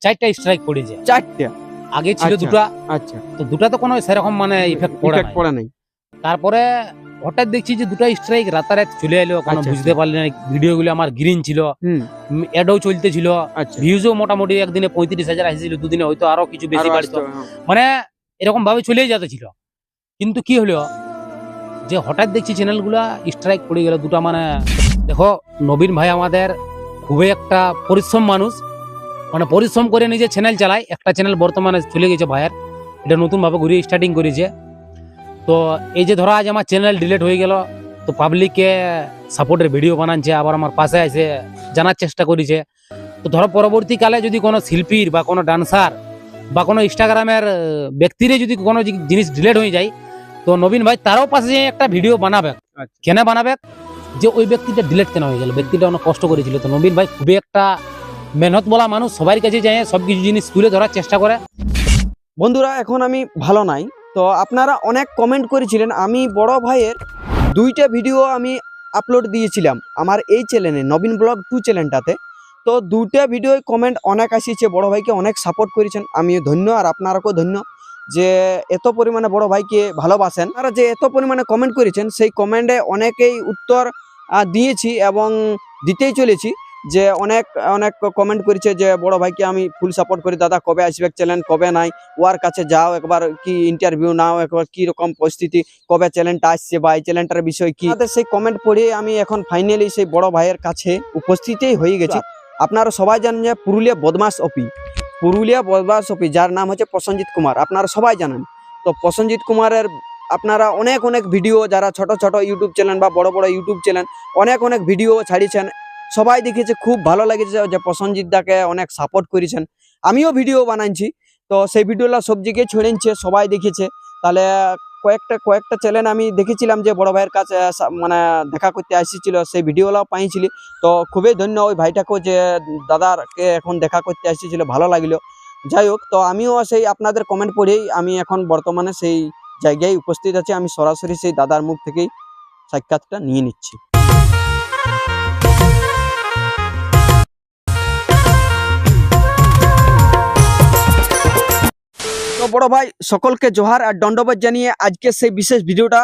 চারটা স্ট্রাইক পড়েছে। চারটা আগে ছিল আচ্ছা, দুটা, আচ্ছা তো দুটাতে কোনো সেরকম মানে ইফেক্ট ইফেক্ট পড়ে নাই। তারপরে হঠাৎ দেখছি যে দুটা স্ট্রাইক রাতারাত চলে এলো, কোনো আচ্ছা, বুঝতে আচ্ছা। পারলি না। ভিডিওগুলো আমার গ্রিন ছিল, হুম, অ্যাডও চলতেছিল, আচ্ছা। ভিউজও মোটামুটি একদিনে 35,000 আসছিল, দুদিনে হয়তো আরো কিছু বেশি আরো বাড়তো, আসতো, হ্যাঁ। মানে এরকম ভাবে চলেই যেতেছিল। কিন্তু কি হলো যে হঠাৎ দেখছি চ্যানেলগুলা স্ট্রাইক পড়ে গেল দুটা। মানে দেখো, নবীন ভাই আমাদের খুবই একটা পরিশ্রম মানুষ, মানে পরিশ্রম করে নিজে চ্যানেল চালায়। একটা চ্যানেল বর্তমানে চলে গেছে ভাইয়ের, এটা নতুন ভাবে ঘুরিয়ে স্টার্টিং করেছে। তো এই যে ধরো আজ আমার চ্যানেল ডিলিট হয়ে গেল, তো পাবলিককে সাপোর্টের ভিডিও বানাচ্ছে, আবার আমার পাশে এসে জানার চেষ্টা করেছে। তো ধরো পরবর্তীকালে যদি কোনো শিল্পীর বা কোনো ডান্সার বা কোনো ইনস্টাগ্রামের ব্যক্তিরে যদি কোনো জিনিস ডিলিট হয়ে যায়, তো নবীন ভাই তারও পাশে যেয়ে একটা ভিডিও বানাবে। আচ্ছা। কেন বানাবে? যে ওই ব্যক্তিটা ডিলিট কেন হয়ে গেল, ব্যক্তিটা অনেক কষ্ট করেছিল। তো নবীন ভাই খুবই একটা মেহনত বলা মানুষ, সবার কাছে যায় সবকিছু জিনিস তুলে ধরার চেষ্টা করে। বন্ধুরা, এখন আমি ভালো নাই। তো আপনারা অনেক কমেন্ট করেছিলেন। আমি বড় ভাইয়ের 2টা ভিডিও আমি আপলোড দিয়েছিলাম আমার এই চ্যানেলে, নবীন ব্লগ 2 চ্যানেলটাতে। তো 2টা ভিডিও কমেন্ট অনেক আসিছে, বড় ভাইকে অনেক সাপোর্ট করেছেন, আমিও ধন্য আর আপনারাকেও ধন্য যে এত পরিমাণে বড় ভাইকে ভালোবাসেন। আপনারা যে এত পরিমাণে কমেন্ট করেছেন, সেই কমেন্টে অনেকেই উত্তর দিয়েছি এবং দিতেই চলেছি। যে অনেক অনেক কমেন্ট করেছে যে বড় ভাইকে আমি ফুল সাপোর্ট করি, দাদা কবে আসবে চ্যানেল, কবে নাই, ওর কাছে যাও একবার, কি ইন্টারভিউ নাও একবার, কি রকম পরিস্থিতি, কবে চ্যানেলটা আসছে বা এই চ্যানেলটার বিষয় কি। তাদের সেই কমেন্ট পড়ে আমি এখন ফাইনালি সেই বড় ভাইয়ের কাছে উপস্থিতই হয়ে গেছি। আপনারা সবাই জানেন যে পুরুলিয়া বদমাস ওপি যার নাম হচ্ছে প্রসেনজিৎ কুমার, আপনারা সবাই জানেন। তো প্রসেনজিৎ কুমারের আপনারা অনেক অনেক ভিডিও, যারা ছোট ছোট ইউটিউব চ্যানেল বা বড় বড় ইউটিউব চ্যানেল, অনেক অনেক ভিডিও ছাড়িয়েছেন, সবাই দেখেছে, খুব ভালো লেগেছে যে প্রসেনজিৎ দাকে অনেক সাপোর্ট করেছেন। আমিও ভিডিও বানাইছি, তো সেই ভিডিওটা সব জায়গায় ছড়িয়েছে, সবাই দেখেছে। তাহলে কয়েকটা চ্যানেল আমি দেখেছিলাম যে বড় ভাইয়ের কাছে মানে দেখা করতে আসছিল, সেই ভিডিওগুলো পাইছিলি। তো খুবই ধন্য ওই ভাইটাকেও যে দাদারকে এখন দেখা করতে আসছিল, ভালো লাগলো। যাই হোক, তো আমিও সেই আপনাদের কমেন্ট পড়েই আমি এখন বর্তমানে সেই জায়গায় উপস্থিত আছি। আমি সরাসরি সেই দাদার মুখ থেকেই সাক্ষাৎটা নিয়ে নিচ্ছি। তো বড় ভাই, সকলকে জোহার আর দণ্ডবোধ জানিয়ে আজকে সেই বিশেষ ভিডিওটা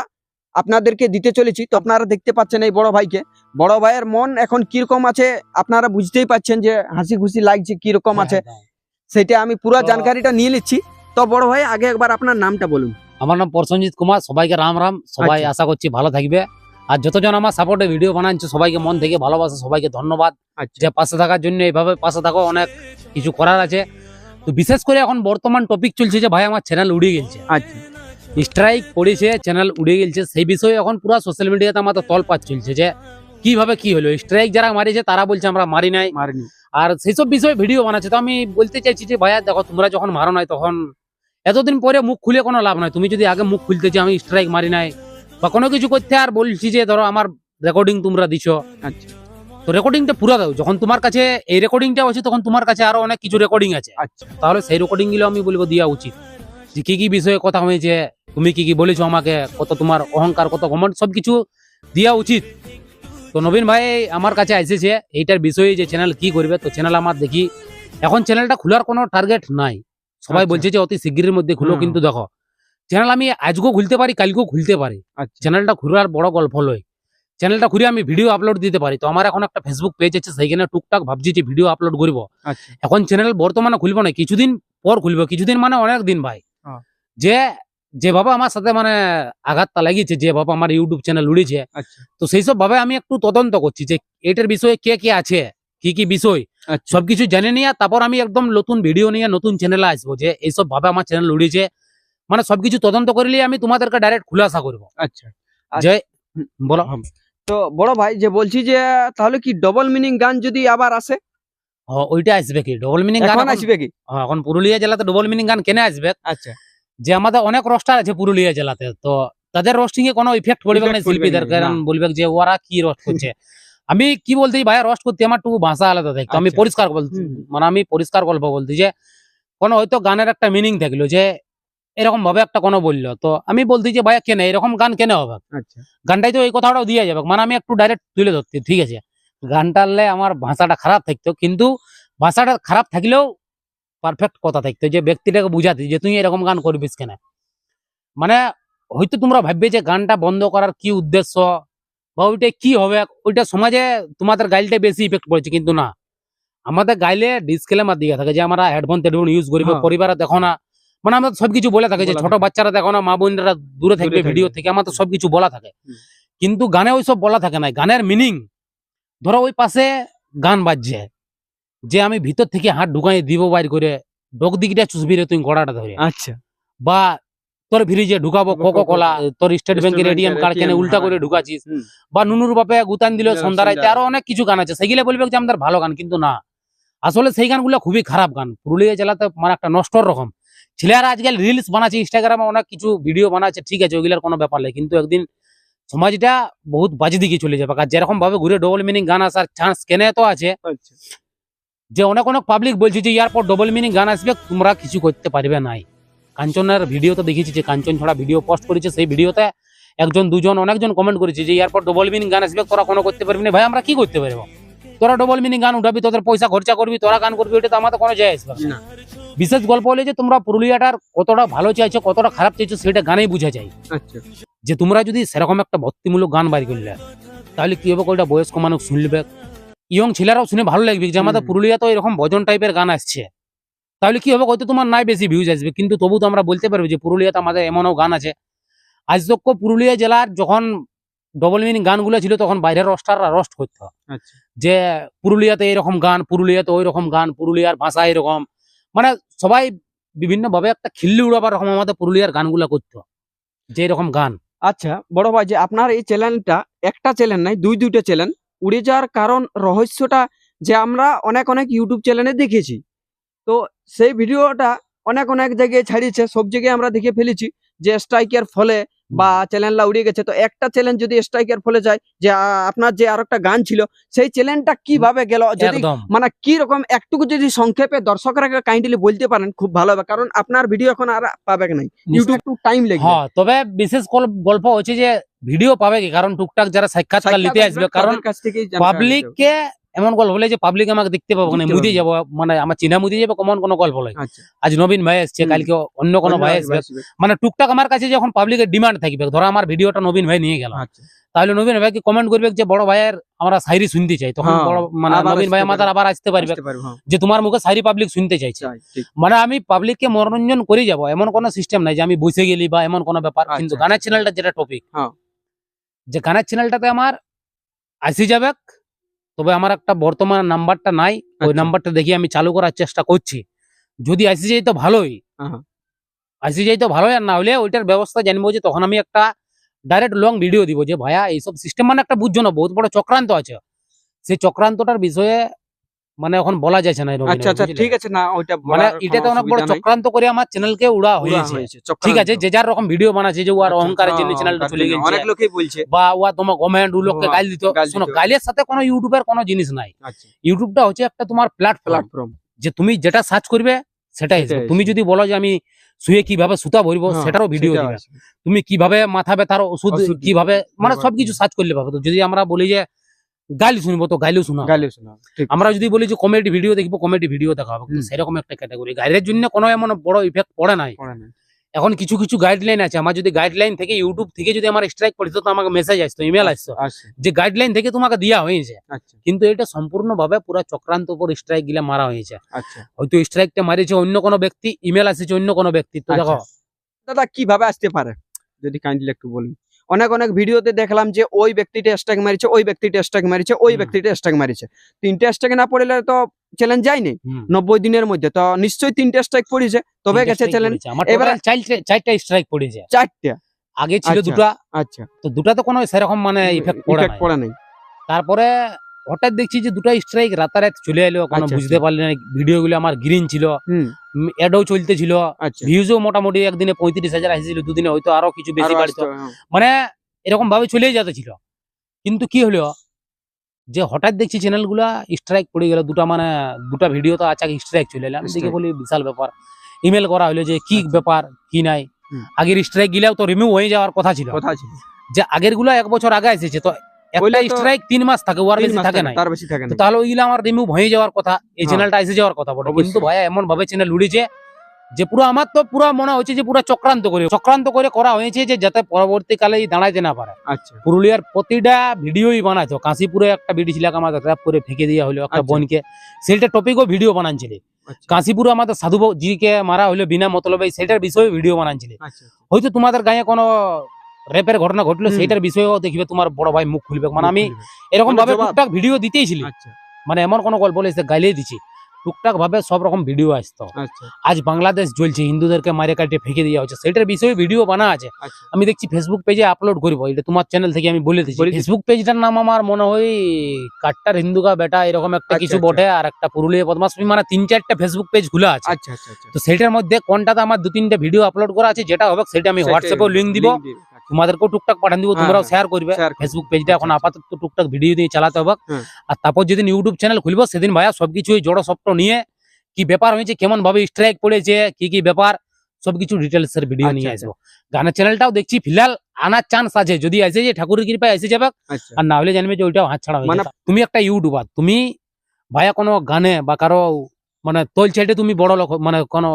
আপনাদেরকে দিতে চলেছি। তো আপনারা দেখতে পাচ্ছেন এই বড় ভাইকে, বড় ভাইয়ের মন এখন কিরকম আছে আপনারা বুঝতেই পাচ্ছেন, যে হাসি খুশি লাগছে কিরকম আছে, সেটা আমি পুরো জানকারিটা নিয়ে নিচ্ছি। তো বড় ভাই, আগে একবার আপনার নামটা বলুন। আমার নাম প্রসেনজিৎ কুমার, সবাইকে রাম রাম। সবাই আচ্ছা। আশা করছি ভালো থাকবে, আর যতজন আমার সাপোর্টে ভিডিও বানাচ্ছে সবাইকে মন থেকে ভালোবাসা, সবাইকে ধন্যবাদ আচ্ছা, যে পাশে থাকার জন্য। এইভাবে পাশে থাকো, অনেক কিছু করার আছে। তো বিশেষ করে এখন বর্তমান টপিক চলছে যে ভাই আমার চ্যানেল উড়ে গেছে, আচ্ছা, স্ট্রাইক পড়েছে, চ্যানেল উড়ে গেছে। সেই বিষয়ে এখন পুরো সোশ্যাল মিডিয়াতে আমাদের তলপাত চলছে যে কিভাবে কি হলো। স্ট্রাইক যারা মারিছে তারা বলছে আমরা মারি নাই, মারিনি। আর সেইসব বিষয়ে ভিডিও বানাচ্ছে। তো আমি বলতে চাইছি যে ভাইয়া দেখো, তোমরা যখন মারো নাই তখন এতদিন পরে মুখ খুলে কোনো লাভ নাই। তুমি যদি আগে মুখ খুলতে চাও আমি স্ট্রাইক মারি নাই বা কোনো কিছু করতে, আর বলছি যে ধরো আমার রেকর্ডিং তোমরা দিছো, আচ্ছা, তো রেকর্ডিংটা পুরো দাও। যখন তোমার কাছে এই রেকর্ডিংটা আছে, তখন তোমার কাছে আরো অনেক কিছু রেকর্ডিং আছে, আচ্ছা, তাহলে সেই রেকর্ডিং গুলো আমি বলবো দেওয়া উচিত, যে কি কি বিষয়ে কথা হয়েছে, তুমি কি কি বলেছো আমাকে, কত তোমার অহংকার, কত ঘমন্ড, সবকিছু দেওয়া উচিত। তো নবীন ভাই আমার কাছে এসেছে এইটার বিষয়ে যে চ্যানেল কি করবে। তো চ্যানেল আমার দেখি এখন চ্যানেলটা খোলার কোনো টার্গেট নাই, সবাই আচ্ছা। বলছে যে অতি শিগগিরের মধ্যে খুলো। হুম। কিন্তু দেখো, চ্যানেল আমি আজকেও খুলতে পারি, কালকেও খুলতে পারি। আচ্ছা, চ্যানেলটা খোলার বড় গল্প লয়, চ্যানেলটা ঘুরে আমি ভিডিও আপলোড দিতে পারি। তো আমার এখন একটা ফেসবুক পেজ আছে, সেইখানে টুকটাক ভাবছি যে ভিডিও আপলোড করবো। আচ্ছা, এখন চ্যানেল বর্তমানে খুলবো না, কিছুদিন পর খুলবো। কিছুদিন মানে অনেক দিন ভাই। হ্যাঁ। যে যেভাবে আমার সাথে মানে আঘাতটা লাগিয়েছে, যেভাবে আমার ইউটিউব চ্যানেল উড়েছে, আচ্ছা, তো সেই সব ভাবে আমি একটু তদন্ত করছি যে এটার বিষয়ে কে কে আছে, কি কি বিষয়, আচ্ছা, সবকিছু জেনে নিয়ে তারপর আমি একদম নতুন ভিডিও নিয়ে নতুন চ্যানেলে আসবো, যে এইসব ভাবে আমার চ্যানেল উড়েছে। মানে সবকিছু তদন্ত করলে আমি তোমাদেরকে ডাইরেক্ট খুলাসা করবো। আচ্ছা। যে বলো। তো বড় ভাই, যে বলছি যে তাহলে কি ডবল মিনিং গান যদি আবার আসে, ওইটা আসবে কি ডবল মিনিং গান? এখন আসবে কি? এখন পুরুলিয়া জেলাতে ডবল মিনিং গান কেন আসবে? আচ্ছা, যে আমাদের অনেক রোস্টার আছে পুরুলিয়া জেলাতে, তো তাদের রোস্টিং এ কোনো ইফেক্ট পড়বে না Effect পড়বে শিল্পীদের, না, কারণ না। বলবে যে ওরা কি রোস্ট করছে। আমি কি বলতে ভাই, রোস্ট করতে আমার একটু ভাষা আলাদা দেখতো। আমি আচ্ছা। পরিষ্কার বলছি, হুম। মানে আমি পরিষ্কার গল্প বলতে যে কোনো হয়তো গানের একটা মিনিং থাকলো, যে এরকম ভাবে একটা কোনো বললো, তো আমি বলতে যে ভাইয়া কেন এরকম গান কেন হবে, আচ্ছা, গানটাই তো এই কথাটাও দিয়ে যাবে। মানে আমি একটু ডাইরেক্ট তুলে ধরতে, ঠিক আছে গানটালে আমার ভাষাটা খারাপ থাকতো, কিন্তু ভাষাটা খারাপ থাকলেও পারফেক্ট কথা থাকতো, যে ব্যক্তিটাকে বুঝাতে যে তুই এরকম গান করবিস কেন। মানে হয়তো তোমরা ভাববে যে গানটা বন্ধ করার কি উদ্দেশ্য বা ওইটা কি হবে, ওইটা সমাজে তোমাদের গাইলটা বেশি ইফেক্ট পড়েছে, কিন্তু না, আমাদের গাইলে ডিসক্লেমার দিয়ে থাকে যে আমরা হেডফোন টেডফোন ইউজ করিবে, হ্যাঁ। পরিবারে দেখো না, মানে আমরা সবকিছু বলে থাকে যে বলা ছোট থাকে। বাচ্চারা দেখো না, মা বোনরা দূরে থাকবে দূরে ভিডিও থাকবে। থেকে, আমাদের সবকিছু বলা থাকে। হুম। কিন্তু গানে ওইসব বলা থাকে না, গানের মিনিং ধরো ওই পাশে গান বাজছে, যে আমি ভিতর থেকে হাত ঢুকাই দিব বাইর করে, ডোক দিকটা চুষবি রে তুই গড়াটা ধরে, আচ্ছা। বা তোর ফ্রিজে ঢুকাবো কোকো কোলা, তোর স্টেট ব্যাংকের এটিএম কার্ড কেনে উল্টা করে ঢুকাছিস, হুম। বা নুনুর বাপে গুতান দিল দিল সন্ধ্যারাইতে, সন্ধ্যা। আরো অনেক কিছু গান আছে, সেগুলো বলবে যে আমাদের ভালো গান, কিন্তু না, আসলে সেই গানগুলো খুবই খারাপ গান। পুরুলিয়া জেলাতে মানে একটা নষ্টর রকম ছেলেরা আজকাল রিলস বানাচ্ছে, ইনস্টাগ্রামে অনেক কিছু ভিডিও বানাচ্ছে, ঠিক আছে, ওইগুলোর কোনো ব্যাপার নেই, কিন্তু একদিন সমাজটা বহুত বাজে দিকে চলে যাবে। আর যেরকম ভাবে ঘুরে ডবল মিনিং গান আসার চান্স কেন তো আছে, আচ্ছা। যে অনেক অনেক পাবলিক বলছে যে ইয়ার পর ডবল মিনিং গান আসবে, তোমরা কিছু করতে পারবে নাই। কাঞ্চনের ভিডিও তো দেখেছি, যে কাঞ্চন ছড়া ভিডিও পোস্ট করেছে, সেই ভিডিওতে একজন দুজন অনেকজন কমেন্ট করেছে যে ইয়ার পর ডবল মিনিং গান আসবে, তোরা কোনো করতে পারবি না। ভাই আমরা কি করতে পারবো? তোরা ডবল মিনিং গান উঠাবি, তোদের পয়সা খরচা করবি, তোরা গান করবি, ওটা তো আমাদের কোনো যায় আসবে না। না। বিশেষ গল্প হলে যে তোমরা পুরুলিয়াটার কতটা ভালো চাইছো কতটা খারাপ চাইছো, সেটা গানেই বোঝা যায়। আচ্ছা। যে তোমরা যদি সেরকম একটা ভক্তিমূলক গান বাইর করলে, তাহলে কি হবে, ওইটা বয়স্ক মানুষ শুনবে, ইয়ং ছেলেরাও শুনে ভালো লাগবে যে আমাদের পুরুলিয়া তো এরকম ভজন টাইপের গান আসছে, তাহলে কি হবে, হয়তো তোমার নাই বেশি ভিউজ আসবে, কিন্তু তবু তো আমরা বলতে পারবো যে পুরুলিয়াতে আমাদের এমনও গান আছে। আজ তক পুরুলিয়া জেলার যখন ডবল মিনিং গানগুলো ছিল, তখন বাইরের রস্টাররা রস্ট করতো আচ্ছা। যে পুরুলিয়াতে এরকম গান, পুরুলিয়াতে ওই রকম গান, পুরুলিয়ার ভাষা এরকম, মানে সবাই বিভিন্ন ভাবে একটা খিল্লি উড়াবার রকম আমাদের পুরুলিয়ার গানগুলা করতো, যে এরকম গান। আচ্ছা বড় ভাই, যে আপনার এই চ্যানেলটা একটা চ্যানেল নাই, দুইটা চ্যানেল উড়ে যাওয়ার কারণ রহস্যটা, যে আমরা অনেক অনেক ইউটিউব চ্যানেলে দেখেছি, তো সেই ভিডিওটা অনেক অনেক জায়গায় ছাড়িয়েছে, সব জায়গায় আমরা দেখে ফেলেছি যে স্ট্রাইকের ফলে বা চ্যানেলটা উড়ে গেছে। তো একটা চ্যানেল যদি স্ট্রাইকের ফলে যায়, যে আপনার যে আরেকটা গান ছিল, সেই চ্যানেলটা কিভাবে গেল, যদি একদম মানে কি রকম একটুকু যদি সংক্ষেপে দর্শকরা কাইন্ডলি বলতে পারেন, খুব ভালো হবে, কারণ আপনার ভিডিও এখন আর পাবে নাই, ইউটিউব টু টাইম লাগবে। হ্যাঁ, তবে বিশেষ গল্প হচ্ছে যে ভিডিও পাবে কি, কারণ টুকটাক যারা সাক্ষাৎকার নিতে আসবে, কারণ পাবলিক কে এমন গল্প হলে যে পাবলিক আমাকে দেখতে পাবো না, মুদি যাবো, মানে আমার চিনা মুদি যাবো, কমন কোনো গল্প হলে। আজ নবীন ভাই আসছে, কালকে অন্য কোনো ভাই আসবে, মানে টুকটাক আমার কাছে যখন পাবলিকের ডিমান্ড থাকবে, ধরো আমার ভিডিওটা নবীন ভাই নিয়ে গেল, তাহলে নবীন ভাইকে কমেন্ট করবে যে বড় ভাইয়ের আমরা শায়রি শুনতে চাই, তখন বড় মানে নবীন ভাই আমাদের আবার আসতে পারবে যে তোমার মুখে শায়রি পাবলিক শুনতে চাইছে। মানে আমি পাবলিককে মনোরঞ্জন করে যাব, এমন কোনো সিস্টেম নাই যে আমি বসে গেলি বা এমন কোনো ব্যাপার। কিন্তু গানের চ্যানেলটা যেটা টপিক, যে গানের চ্যানেলটাতে আমার আসি যাবে, তবে আমার একটা বর্তমান নাম্বারটা নাই, ওই নাম্বারটা দেখি আমি চালু করার চেষ্টা করছি, যদি আসি যাই তো ভালোই, আসি যাই তো ভালোই, আর না হলে ওইটার ব্যবস্থা জানবো, যে তখন আমি একটা ডাইরেক্ট লং ভিডিও দিব যে ভাইয়া এইসব সিস্টেম মানে একটা বুঝছো না, বহুত বড় চক্রান্ত আছে, সেই চক্রান্তটার বিষয়ে মানে এখন বলা যাচ্ছে না। আচ্ছা আচ্ছা, ঠিক আছে, না ওইটা মানে এটাতে অনেক বড় চক্রান্ত করে আমার চ্যানেলকে উড়া হয়েছে, ঠিক আছে, যে যার রকম ভিডিও বানাচ্ছে, যে ওর অহংকারের জন্য চ্যানেলটা চলে গেছে, অনেক লোকই বলছে, বা ওয়া তোমার কমেন্ট ও লোককে গাল দিত। শোনো, গালের সাথে কোনো ইউটিউবের কোনো জিনিস নাই, ইউটিউবটা হচ্ছে একটা তোমার প্ল্যাটফর্ম, যে তুমি যেটা সার্চ করবে সেটাই আসবে। তুমি যদি বলো যে আমি শুয়ে কিভাবে সুতা ভরবো, সেটারও ভিডিও দিবে, তুমি কিভাবে মাথা ব্যথার ওষুধ কিভাবে, মানে সবকিছু সার্চ করলে পাবে। তো যদি আমরা বলি যে গালি শুনবো, তো গালিও শোনা, আমরা যদি বলি যে কমেডি ভিডিও দেখবো, কমেডি ভিডিও দেখা হবে, সেরকম একটা ক্যাটাগরি। গাইডের জন্য কোনো এমন বড় ইফেক্ট পড়ে নাই। এখন কিছু কিছু গাইডলাইন আছে, আমার যদি গাইডলাইন থেকে ইউটিউব থেকে যদি আমার স্ট্রাইক পড়তো, তো আমাকে মেসেজ আসতো, ইমেল আসতো যে গাইডলাইন থেকে তোমাকে দেওয়া হয়েছে, কিন্তু এটা সম্পূর্ণ ভাবে পুরো চক্রান্ত উপর স্ট্রাইক গিলা মারা হয়েছে। হয়তো স্ট্রাইকটা মারিছে অন্য কোনো ব্যক্তি, ইমেল আসছে অন্য কোনো ব্যক্তি। তো দেখো দাদা কিভাবে আসতে পারে যদি কাইন্ডলি একটু বলুন। অনেক অনেক ভিডিওতে দেখলাম যে ওই ব্যক্তিটা স্ট্রাইক মারিছে, ওই ব্যক্তিটা স্ট্রাইক মারিছে, ওই ব্যক্তিটা স্ট্রাইক মারিছে, তিনটা স্ট্রাইক না পড়লে তো চ্যালেঞ্জ যায়নি 90 দিনের মধ্যে, তো নিশ্চয়ই তিনটা স্ট্রাইক পড়েছে, তবে গেছে চ্যালেঞ্জ। এবার চারটা স্ট্রাইক পড়েছে, চারটা আগে ছিল দুটা। আচ্ছা, তো দুটাতে কোনো সেরকম মানে ইফেক্ট পড়ে নাই। তারপরে হঠাৎ দেখছি যে দুটা স্ট্রাইক রাতারাত চলে এলো, কোনো বুঝতে পারলি না। ভিডিও গুলো আমার গ্রিন ছিল, অ্যাডও চলতেছিল, ভিউজও মোটামুটি একদিনে 35,000 আসছিল, দুদিনে হয়তো আরো কিছু বেশি বাড়তো, মানে এরকম ভাবে চলেই যেতেছিল। কিন্তু কি হলো, যে হঠাৎ দেখছি চ্যানেলগুলা স্ট্রাইক পড়ে গেল, দুটা ভিডিও তো আচাক স্ট্রাইক চলে এলো। আমি দেখে বলি বিশাল ব্যাপার, ইমেল করা হলো যে কি ব্যাপার কি নাই। আগের স্ট্রাইক গিলাও তো রিমুভ হয়ে যাওয়ার কথা ছিল, যে আগের গুলা 1 বছর আগে এসেছে, তো একটা ওইটা তো স্ট্রাইক 3 মাস থাকে, ওর 3 বেশি মাস থাকে না। তার বেশি থাকে তো না। তাহলে ওইগুলো আমার রিমুভ হয়ে যাওয়ার কথা, এই হ্যাঁ। চ্যানেলটা এসে যাওয়ার কথা বটে। অবশ্যই। কিন্তু ভাইয়া এমন ভাবে চ্যানেল উড়েছে যে পুরো আমার তো পুরো মনে হচ্ছে যে পুরো চক্রান্ত করে করা হয়েছে, যে যাতে পরবর্তীকালে দাঁড়াইতে না পারে। আচ্ছা পুরুলিয়ার প্রতিটা ভিডিওই বানাইতো। কাশীপুরে একটা ভিডিও ছিল আমাদের র্যাপ করে ফেঁকে দেওয়া হলো একটা আচ্ছা। বোনকে, সেটার টপিকও ভিডিও বানাচ্ছিল। আচ্ছা কাশীপুরে আমাদের সাধু জিকে মারা হলো বিনা মতলবে, সেটার বিষয়ে ভিডিও বানাচ্ছিল। আচ্ছা হয়তো তোমাদের গায়ে কোনো রেপের ঘটনা ঘটলো, হুম। সেটার বিষয়েও দেখবে তোমার বড় ভাই মুখ খুলবে। মানে আমি খুলবে। এরকম মানে ভাবে জবাব। টুকটাক ভিডিও দিতেই ছিলি, আচ্ছা মানে এমন কোনো গল্প নেই যে গাইলেই দিচ্ছি, টুকটাক ভাবে সব রকম ভিডিও আসতো। আচ্ছা আজ বাংলাদেশ জ্বলছে, হিন্দুদেরকে মারে কাটে ফেঁকে দেওয়া হচ্ছে, সেটার বিষয়ে ভিডিও বানা আছে। আচ্ছা আমি দেখছি ফেসবুক পেজে আপলোড করবো, এটা তোমার চ্যানেল থেকে আমি বলে দিচ্ছি। বলে দিচ্ছি। ফেসবুক পেজটার নাম আমার মনে হয় কাট্টার হিন্দু কা বেটা এরকম একটা আচ্ছা, কিছু আচ্ছা। বটে, আর একটা পুরুলিয়া বদমাস, মানে 3-4টা ফেসবুক পেজ খোলা আছে। আচ্ছা আচ্ছা আচ্ছা তো সেটার মধ্যে কোনটাতে আমার 2-3টা ভিডিও আপলোড করা আছে, যেটা হবে সেটা আমি হোয়াটসঅ্যাপেও লিঙ্ক দিব, তোমাদেরকেও টুকটাক পাঠান দিব, হ্যাঁ, তোমরাও হ্যাঁ, শেয়ার করবে। share করবে। ফেসবুক পেজটা এখন আচ্ছা, আপাতত টুকটাক ভিডিও দিয়ে চালাতে হবে। হ্যাঁ। আর তারপর যেদিন ইউটিউব চ্যানেল খুলবো সেদিন ভাইয়া সবকিছু জড়ো সপ্ট নিয়ে কি ব্যাপার হয়েছে, কেমন ভাবে স্ট্রাইক পড়েছে, কি ব্যাপার, সবকিছু ডিটেলস এর ভিডিও নিয়ে আচ্ছা, আসবো। গানের চ্যানেলটাও দেখছি ফিলহাল আনার চান্স আছে, যদি আসে যে ঠাকুরের কৃপায় এসে যাবে, আচ্ছা আর না হলে জানবে যে ওইটাও হাত ছাড়া হয়ে মানে- যাবে। তুমি একটা ইউটিউবার, তুমি ভাইয়া কোনো গানে বা কারো মানে তোল চাইটে তুমি বড় লোক, মানে কোনো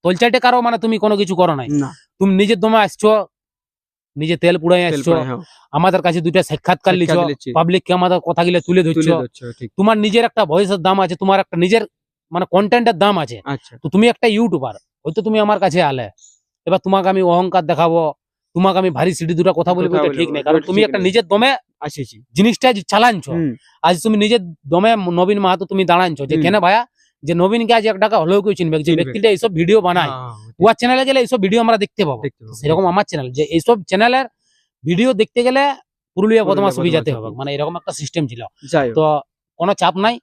তোল চাইটে কারো মানে তুমি কোনো কিছু করো নাই, না তুমি নিজের দমে আসছো, নিজে তেল পুড়াই তেল আসছো, পড়ে, হ্যাঁ, আমাদের কাছে দুইটা সাক্ষাৎকার লিছো, সাক্ষাৎ লিচ্ছি। পাবলিককে আমাদের কথাগুলো তুলে তুলে ধরছো, ধরছো, ঠিক তোমার নিজের একটা ভয়েসের দাম আছে, তোমার একটা নিজের মানে কন্টেন্টের দাম আছে। আচ্ছা তো তুমি একটা ইউটিউবার, হয়তো তুমি আমার কাছে আলে, এবার তোমাকে আমি অহংকার দেখাবো, তোমাকে আমি ভারী সিডি দুটা কথা বলবো, কথা এটা বলবো, ঠিক নেই। কারণ ওটা তুমি ঠিক একটা নেই। নিজের দমে আসেছি জিনিসটা যে চালানছো, হুম আজ তুমি নিজের দমে নবীন মাহাতো তুমি দাঁড়ানছো, যে হুম। কেন ভাইয়া যে নবীনকে আজ এক টাকা হলেও কেউ চিনবে, যে চিনবে। ব্যক্তিটা এইসব ভিডিও বানায়, হ্যাঁ, ওয়ার চ্যানেলে গেলে এইসব ভিডিও আমরা দেখতে পাবো। দেখতে পাবো। সেরকম আমার চ্যানেল, যে এইসব চ্যানেলের ভিডিও দেখতে গেলে পুরুলিয়া বদমাস হয়ে যেতে হবে, বদমাশ মানে এরকম একটা সিস্টেম ছিল। যাই হোক। তো কোনো চাপ নাই,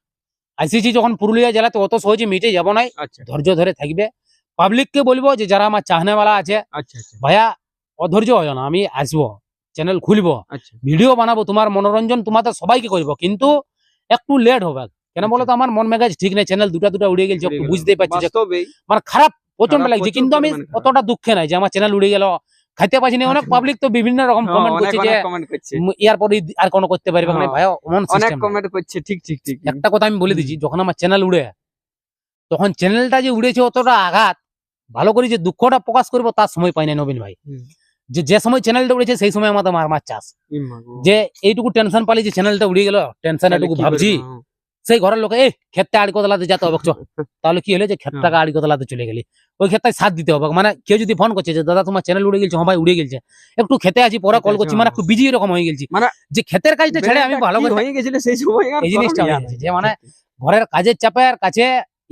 আইসিসি যখন পুরুলিয়া জেলাতে অত সহজে মিটে যাবো নাই, আচ্ছা ধৈর্য ধরে থাকবে। পাবলিককে বলবো যে যারা আমার চাহনেওয়ালা আছে, আচ্ছা আচ্ছা ভাইয়া অধৈর্য হয় না, আমি আসবো, চ্যানেল খুলবো, আচ্ছা ভিডিও বানাবো, তোমার মনোরঞ্জন তোমাদের সবাইকে করবো, কিন্তু একটু লেট হবে। কেন বলো তো, আমার মন মেজাজ ঠিক নেই, চ্যানেল দুটা উড়ে গেছে, একটু বুঝতেই পারছি যে বাস্তবেই মানে খারাপ প্রচন্ড খারাপ, লাগছে। প্রচুর কিন্তু আমি পরিমাণে খারাপ। অতটা দুঃখে নাই যে আমার চ্যানেল উড়ে গেল, খাইতে পারছি না। অনেক পাবলিক তো বিভিন্ন রকম হ্যাঁ, কমেন্ট অনেক করছে যে অনেক কমেন্ট করছে, এরপরে আর কোনো করতে পারবে না। হ্যাঁ, ভাইয়া এমন অনেক সিস্টেম কমেন্ট করছে, ঠিক ঠিক ঠিক একটা কথা আমি বলে দিচ্ছি, যখন আমার চ্যানেল উড়ে, তখন চ্যানেলটা যে উড়েছে অতটা আঘাত, ভালো করে যে দুঃখটা প্রকাশ করবো তার সময় পাই না নবীন ভাই। হুম। যে সময় চ্যানেলটা উড়েছে সেই সময় আমাদের মার চাষ, যে এইটুকু টেনশন পালি যে চ্যানেলটা উড়ে গেল, টেনশন এটুকু ভাবছি, সেই ঘরের লোক এই ক্ষেতটা আড়ি কতলাতে যেতে হবে, তাহলে কি হলো যে ক্ষেতটাকে আড়ি কতলাতে চলে গেলি, ওই ক্ষেত্রে সাথ দিতে হবে। মানে কেউ যদি ফোন করছে যে দাদা তোমার চ্যানেল উড়ে গেছে, হ্যাঁ ভাই উড়ে গেছে, একটু খেতে আছি, পরে কল করছি, মানে একটু বিজি এরকম হয়ে গেছি, মানে যে ক্ষেতের কাজটা ছেড়ে আমি ভালো করে হয়ে গেছিল সেই সময় আর এই জিনিসটা করা হয়ে যায় গেছে, না। যে মানে ঘরের কাজের চাপের কাছে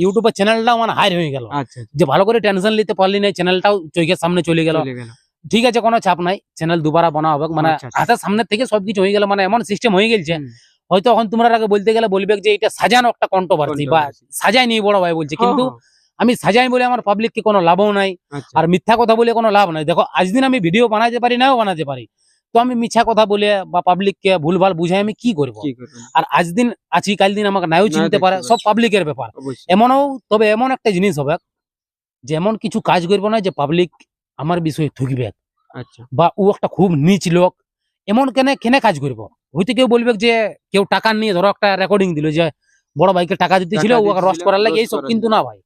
ইউটিউবের চ্যানেলটাও মানে হাই হয়ে গেল, আচ্ছা যে ভালো করে টেনশন নিতে পারলি না, চ্যানেলটাও চোখের সামনে চলে গেল। চলে গেল। ঠিক আছে, কোনো চাপ নাই, চ্যানেল দুবারা বানা হবে, মানে আচ্ছা, আচ্ছা। হাতের সামনে থেকে সবকিছু হয়ে গেল, মানে এমন সিস্টেম হয়ে গেছে। হুম। হয়তো এখন তোমরা আগে বলতে গেলে বলবে যে এটা সাজানো একটা কন্ট্রোভার্সি, বা Controversy। সাজাই নিয়ে বড় ভাই বলছে, কিন্তু হ্যাঁ, আমি সাজাই বলে আমার পাবলিককে কোনো লাভও নাই, আচ্ছা আর মিথ্যা কথা বলে কোনো লাভ নাই। দেখো আজ দিন আমি ভিডিও বানাতে পারি নাও বানাতে পারি, তো আমি মিথ্যা কথা বলে বা পাবলিককে ভুলভাল বুঝাই আমি কি করব? কি করবেন আর আজ দিন আছি, কাল দিন আমাকে নাও চিনতে দেখতে পারে, পারে। সব পাবলিকের ব্যাপার। অবশ্যই এমনও তবে এমন একটা জিনিস হবে যে এমন কিছু কাজ করবো না যে পাবলিক আমার বিষয়ে ঠকবে, আচ্ছা বা ও একটা খুব নিচ লোক, এমন কেনে কাজ করবো। হয়তো কেউ বলবে যে কেউ টাকা নিয়ে ধরো একটা রেকর্ডিং দিল যে বড় ভাইকে টাকা দিতেছিল, টাকা ওকে রোস্ট দিতেছিল, করার লাগে roast এইসব, করার কিন্তু জন্য। না ভাই,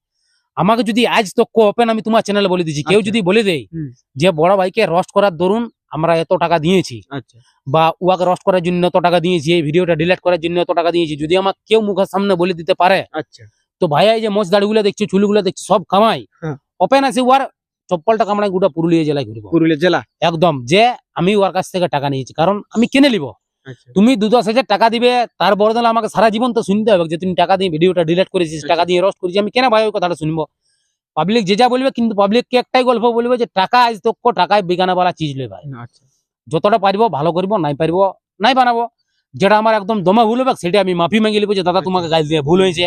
আমাকে যদি আজ তো ওপেন আমি তোমার চ্যানেলে বলে দিচ্ছি, কেউ আচ্ছা। যদি বলে দেয় হুম। যে বড় ভাইকে রোস্ট করার দরুন আমরা এত টাকা দিয়েছি, আচ্ছা বা ওয়াকে রোস্ট করার জন্য এত টাকা দিয়েছি, এই ভিডিওটা ডিলিট করার জন্য এত টাকা দিয়েছি, যদি আমার কেউ মুখের সামনে বলে দিতে পারে, আচ্ছা তো ভাইয়া এই যে মোচ দাড়িগুলো দেখছো, চুলগুলো দেখছো, সব কামাই হ্যাঁ। ওপেন আছে, ওয়ার চপ্পলটা কামড়ায় গোটা পুরুলিয়া জেলায় ঘুরবো পুরুলিয়া জেলা একদম, যে আমি ওর কাছ থেকে টাকা নিয়েছি। কারণ আমি কিনে নিব, আচ্ছা তুমি 2-10 হাজার টাকা দিবে, তার বদলে আমাকে সারা জীবন তো শুনতে হবে যে তুমি টাকা দিয়ে ভিডিওটা ডিলিট করেছিস, টাকা দিয়ে রোস্ট করেছিস, আমি কেন ভাই ওই কথাটা শুনবো? পাবলিক যে যা বলবে, কিন্তু পাবলিককে একটাই গল্প বলবে যে টাকা আজ তো টাকায় বিজ্ঞানওয়ালা চিজ লই ভাই, আচ্ছা যতটা পারবো ভালো করবো, নাই পারবো নাই বানাবো। যেটা আমার একদম দমে ভুল হবে সেটা আমি মাফি মাগিয়ে নিবো, যে দাদা তোমাকে গাইল দিয়ে ভুল হয়েছে,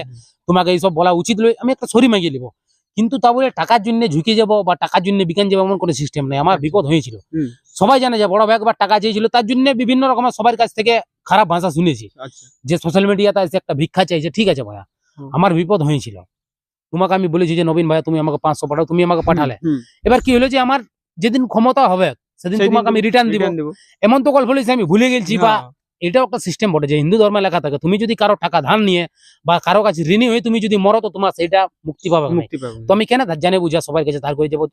তোমাকে এইসব বলা উচিত নয়, আমি একটা সরি মাগিয়ে নিবো। কিন্তু তা বলে টাকার জন্য ঝুঁকে যাবো বা টাকার জন্য বিজ্ঞান যাবো, এমন কোনো সিস্টেম নেই। আমার বিপদ হয়েছিল, হুম। সবাই জানে যে বড় ভাই একবার টাকা চেয়েছিল, তার জন্য বিভিন্ন রকমের সবার কাছ থেকে খারাপ ভাষা শুনেছি, আচ্ছা যে সোশ্যাল মিডিয়াতে এসে একটা ভিক্ষা চাইছে। ঠিক আছে ভাইয়া, হুম। আমার বিপদ হয়েছিল, তোমাকে আমি বলেছি যে নবীন ভাইয়া তুমি আমাকে 500 পাঠাও, তুমি আমাকে পাঠালে। হুম। এবার কি হলো যে আমার যেদিন ক্ষমতা হবে সেদিন সেদিন তোমাকে আমি রিটার্ন দিব, return দেব। এমন তো গল্প হয়েছে আমি ভুলে গেছি, বা হ্যাঁ। এটাও একটা সিস্টেম বটে যে হিন্দু ধর্মে লেখা থাকে তুমি যদি কারো টাকা ধার নিয়ে বা কারো কাছে ঋণী হয়ে তুমি যদি মরো তো তোমার সেইটা মুক্তি পাবে না। মুক্তি পাবেন। তো আমি কেন জানে বুঝা সবার কাছে ধার করে যাবো?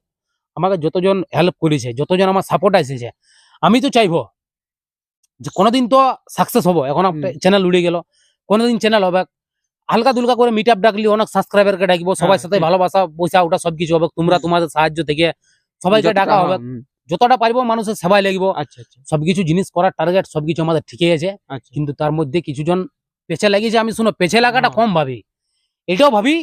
আমাকে যতজন হেল্প করেছে, যতজন আমার সাপোর্ট এসেছে, আমি তো চাইবো যে কোনোদিন তো সাকসেস হবো। এখন একটা চ্যানেল উড়ে গেল, কোনোদিন চ্যানেল হবে, হালকা দুলকা করে মিট আপ ডাকলি অনেক সাবস্ক্রাইবারকে ডাকবো, সবার সাথে ভালোবাসা পয়সা ওটা সবকিছু হবে, তোমরা তোমাদের সাহায্য থেকে সবাইকে ডাকা হবে, যতটা পারবো মানুষের সেবায় লাগবো। আচ্ছা আচ্ছা সবকিছু জিনিস করার টার্গেট সবকিছু আমাদের ঠিকই আছে, আচ্ছা। কিন্তু তার মধ্যে কিছুজন পেছে লাগিয়েছে। আমি শুনো পেছে লাগাটা হ্যাঁ। কম ভাবি, এটাও ভাবি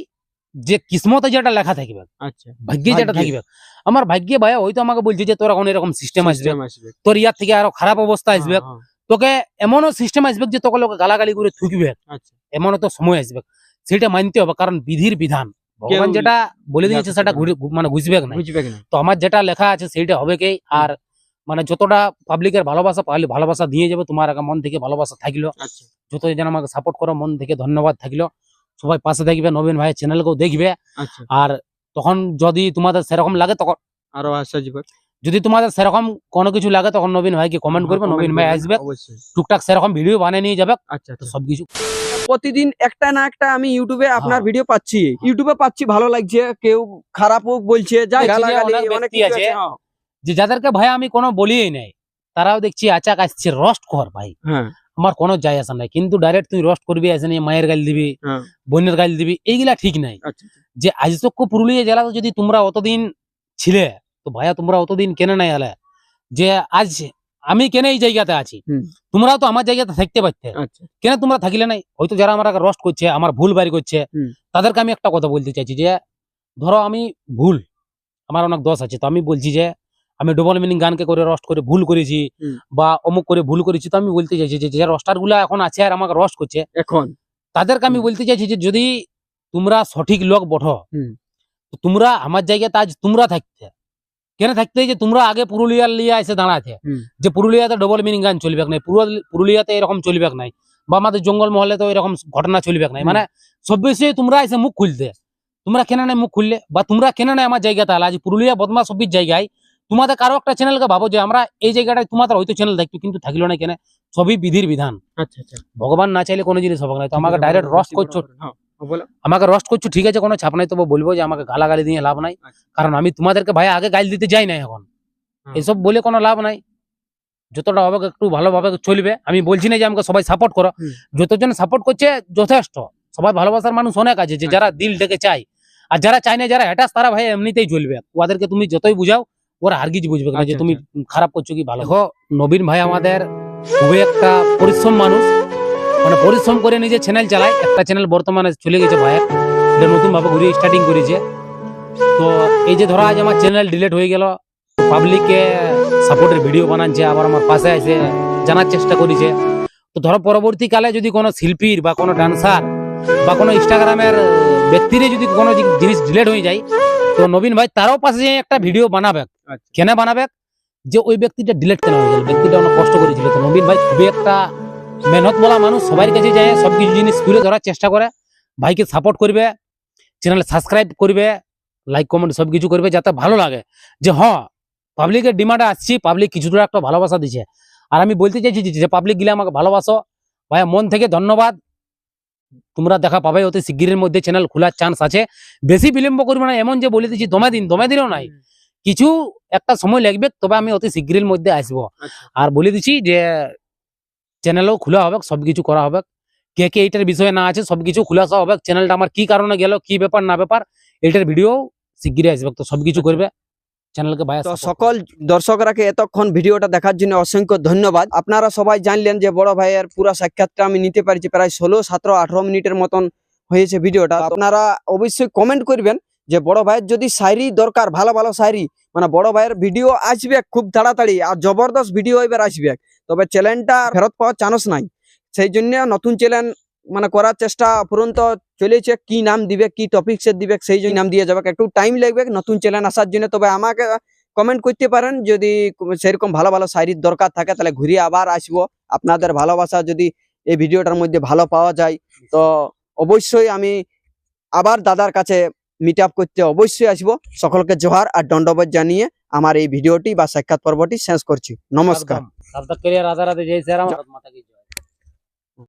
যে কিসমতে যেটা লেখা থাকবে, আচ্ছা ভাগ্যে যেটা ভাগ্যে। থাকবে। আমার ভাগ্যে ভাইয়া হয়তো আমাকে বলছে যে তোর এখন এরকম সিস্টেম আসবে, সিস্টেম আসবে। তোর ইয়ার থেকে আরো খারাপ অবস্থা আসবে, হ্যাঁ, তোকে এমনও সিস্টেম আসবে যে তোকে লোকে গালাগালি করে থুকবে, আচ্ছা। এমনও তো সময় আসবে। সেটা মানতে হবে, কারণ বিধির বিধান, ভগবান কেউ যেটা বলে দিয়েছে যাতে সেটা পারে মানে ঘুষবে না। বুঝবে কিনা? তো আমার যেটা লেখা আছে সেইটা হবে কি, আর মানে যতটা পাবলিকের ভালোবাসা পাইলে ভালোবাসা দিয়ে যাবে, তোমার আগে মন থেকে ভালোবাসা থাকলো, আচ্ছা যতজন আমাকে সাপোর্ট করো মন থেকে ধন্যবাদ থাকলো, সবাই পাশে থাকবে, নবীন ভাইয়ের চ্যানেলকেও দেখবে। আচ্ছা। আর তখন যদি তোমাদের সেরকম লাগে, তখন আরো আসা যাবে। যদি তোমাদের সেরকম কোনো কিছু লাগে তখন নবীন ভাইকে কমেন্ট করবে, নবীন ভাই আসবে, অবশ্যই। টুকটাক সেরকম ভিডিও বানিয়ে নিয়ে যাবে। আচ্ছা তো আচ্ছা। সবকিছু প্রতিদিন একটা না একটা আমি ইউটিউবে আপনার হ্যাঁ। ভিডিও পাচ্ছি, ইউটিউবে পাচ্ছি, ভালো লাগছে, কেউ খারাপও বলছে, যা দেখছি যে গালাগালি অনেক অনেক ব্যক্তি কিছু আছে আছে। হ্যাঁ। যে যাদেরকে ভাই আমি কোনো বলিই নাই, তারাও দেখছি আচাক আসছে রোস্ট কর ভাই, হ্যাঁ আমার কোনো যায় আসা নাই, কিন্তু ডাইরেক্ট তুই রোস্ট করবি, আসে নিয়ে মায়ের গাল দিবি, হ্যাঁ। বোনের গাল দিবি, এইগুলা ঠিক নাই। আচ্ছা যে আজ তক পুরুলিয়া জেলাতে যদি তোমরা অতদিন ছিলে, তো ভাইয়া তোমরা অতদিন কেন নাই আলে, যে আজ আমি কেন এই জায়গাতে আছি, হুম। তোমরাও তো আমার জায়গাতে থাকতে পারতে, আচ্ছা কেন তোমরা থাকিলে নাই? হয়তো যারা আমার রোস্ট করছে, আমার ভুল বাড়ি করছে, হুম। তাদেরকে আমি একটা কথা বলতে চাইছি যে ধরো আমি ভুল, আমার অনেক দোষ আছে, তো আমি বলছি যে আমি ডবল মিনিং গানকে করে রোস্ট করে ভুল করেছি, হুম। বা অমুক করে ভুল করেছি, তো আমি বলতে চাইছি যে রোস্টার গুলা এখন আছে আর আমাকে রোস্ট করছে, এখন তাদেরকে আমি বলতে চাইছি যে যদি তোমরা সঠিক লোক বঠো, হুম। তো তোমরা আমার জায়গাতে আজ তোমরা থাকতে, কেন থাকতে যে তোমরা আগে পুরুলিয়ার লিয়ে এসে দাঁড়াতে, হুম। যে পুরুলিয়াতে ডবল মিনিং গান চলবে নাই, পুরুলিয়াতে এরকম চলবে নাই, বা আমাদের জঙ্গল মহলে তো এরকম ঘটনা চলবে নাই, মানে সব বিষয়ে তোমরা এসে মুখ খুলতে, তোমরা কেন নাই মুখ খুললে, বা তোমরা কেন নাই আমার জায়গাতে আলা? আজ পুরুলিয়া বদমা সবির জায়গায় তোমাদের কারো একটা চ্যানেলকে ভাবো যে আমরা এই জায়গাটায় তোমাদের হয়তো চ্যানেল দেখতো, কিন্তু থাকলো না কেন? সবই বিধির বিধান, আচ্ছা আচ্ছা। ভগবান না চাইলে কোনো জিনিস হবে না। তো আমাকে ডাইরেক্ট রোস্ট করছো, হ্যাঁ বলো। আমাকে রোস্ট করছো, ঠিক আছে, কোনো চাপ নাই, তবে বলবো যে আমাকে গালাগালি দিয়ে লাভ নাই, কারণ আমি তোমাদেরকে ভাই আগে গাল দিতে যাই না এখন, হ্যাঁ। এসব বলে কোনো লাভ নাই। যতটা হবে একটু ভালোভাবে চলবে, আমি বলছি না যে আমাকে সবাই সাপোর্ট করো, যতজন সাপোর্ট করছে যথেষ্ট, সবাই ভালোবাসার মানুষ অনেক আছে, যে যারা দিল ডেকে চায়, আর যারা চায় না, যারা হ্যাটাস, তারা ভাই এমনিতেই চলবে, ওদেরকে তুমি যতই বুঝাও ওরা হারগিজ বুঝবে না যে আচ্ছা, তুমি খারাপ করছো কি ভালো। দেখো নবীন ভাই আমাদের খুবই একটা পরিশ্রম মানুষ, মানে পরিশ্রম করে নিজে চ্যানেল চালায়, একটা চ্যানেল বর্তমানে চলে গেছে ভাইয়ের, এটা নতুন ভাবে ঘুরে স্টার্টিং করেছে। তো এই যে ধরো আজ আমার চ্যানেল ডিলিট হয়ে গেল, পাবলিককে সাপোর্টের ভিডিও বানাচ্ছে, আবার আমার পাশে এসে জানার চেষ্টা করেছে, তো ধরো পরবর্তীকালে যদি কোনো শিল্পীর বা কোনো ডান্সার বা কোনো ইনস্টাগ্রামের ব্যক্তির যদি কোনো জিনিস ডিলিট হয়ে যায়, তো নবীন ভাই তারও পাশে যেয়ে একটা ভিডিও বানাবে। আচ্ছা। কেন বানাবে? যে ওই ব্যক্তিটা ডিলিট কেন হয়ে গেল, ব্যক্তিটা অনেক কষ্ট করেছিল। তো নবীন ভাই খুবই একটা মেহনত বলা মানুষ, সবার কাছে যায় সবকিছু জিনিস তুলে ধরার চেষ্টা করে, ভাইকে সাপোর্ট করবে, চ্যানেল সাবস্ক্রাইব করবে, লাইক কমেন্ট সবকিছু করবে, যাতে ভালো লাগে যে হ্যাঁ পাবলিকের ডিমান্ডে আসছি, পাবলিক কিছুটা একটা ভালোবাসা দিচ্ছে। আর আমি বলতে চাইছি যে পাবলিক গিলে আমাকে ভালোবাসো, ভাইয়া মন থেকে ধন্যবাদ। তোমরা দেখা পাবে অতি শিগগিরের মধ্যে চ্যানেল খোলার চান্স আছে, বেশি বিলম্ব করবে না, এমন যে বলে দিচ্ছি দমে দিনও নাই, কিছু একটা সময় লাগবে, তবে আমি অতি শিগগিরের মধ্যে আসবো। আর বলে দিচ্ছি যে চ্যানেলও খোলা হবে, সবকিছু করা হবে, কে কে এইটার বিষয়ে না আছে সবকিছু খুলাসা হবে, চ্যানেলটা আমার কি কারণে গেল, কি ব্যাপার না ব্যাপার, এইটার ভিডিও শিগগিরই আসবে, তো সবকিছু করবে চ্যানেলকে ভাইয়া। তো সকল দর্শকরাকে এতক্ষণ ভিডিওটা দেখার জন্য অসংখ্য ধন্যবাদ। আপনারা সবাই জানলেন যে বড় ভাইয়ের পুরো সাক্ষাৎটা আমি নিতে পারছি, প্রায় 16, 17, 18 মিনিটের মতন হয়েছে ভিডিওটা। আপনারা অবশ্যই কমেন্ট করবেন যে বড় ভাইয়ের যদি শায়রি দরকার, ভালো ভালো শায়রি, মানে বড় ভাইয়ের ভিডিও আসবে খুব তাড়াতাড়ি, আর জবরদস্ত ভিডিও এবার আসবে, তবে চ্যানেলটা ফেরত পাওয়ার চান্স নাই, সেই জন্য নতুন চ্যানেল মানে করার চেষ্টা পর্যন্ত চলেছে, কি নাম দিবে, কি টপিকসের দিবে, সেই জন্য নাম দিয়ে যাবে, একটু টাইম লাগবে নতুন চ্যানেল আসার জন্য। তবে আমাকে কমেন্ট করতে পারেন যদি সেরকম ভালো ভালো শায়রির দরকার থাকে, তাহলে ঘুরিয়ে আবার আসবো। আপনাদের ভালোবাসা যদি এই ভিডিওটার মধ্যে ভালো পাওয়া যায়, তো অবশ্যই আমি আবার দাদার কাছে মিট আপ করতে অবশ্যই আসবো। সকলকে জোহার আর দণ্ডবোধ জানিয়ে আমার এই ভিডিওটি বা সাক্ষাৎ পর্বটি শেষ করছি। নমস্কার। রাধা রাধে, জয় শ্রী রাম, মাতা কি জয়।